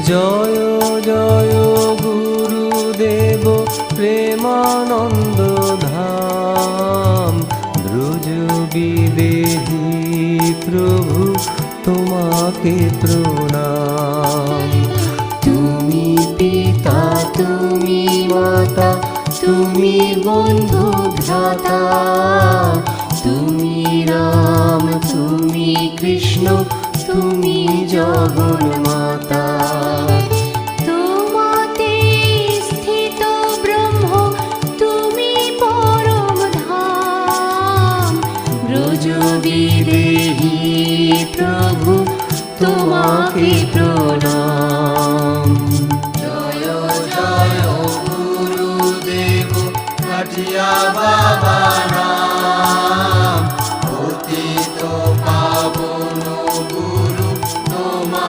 জয় জয় গুরুদেব প্রেমানন্দ ধাম। ব্রজ বিদেহী প্রভু তোমাকে প্রণাম। তুমি পিতা, তুমি মাতা, তুমি বন্ধু ভ্রাতা, তুমি রাম, তুমি কৃষ্ণ, তুমি জগন্মাতা। তোমাতে স্থিত ব্রহ্ম, তুমি পরম ধাম। ব্রজ বিদেহী প্রভু তোমাকে প্রণাম। জয় জয় গুরুদেব কাঠিয়া বাবা নাম।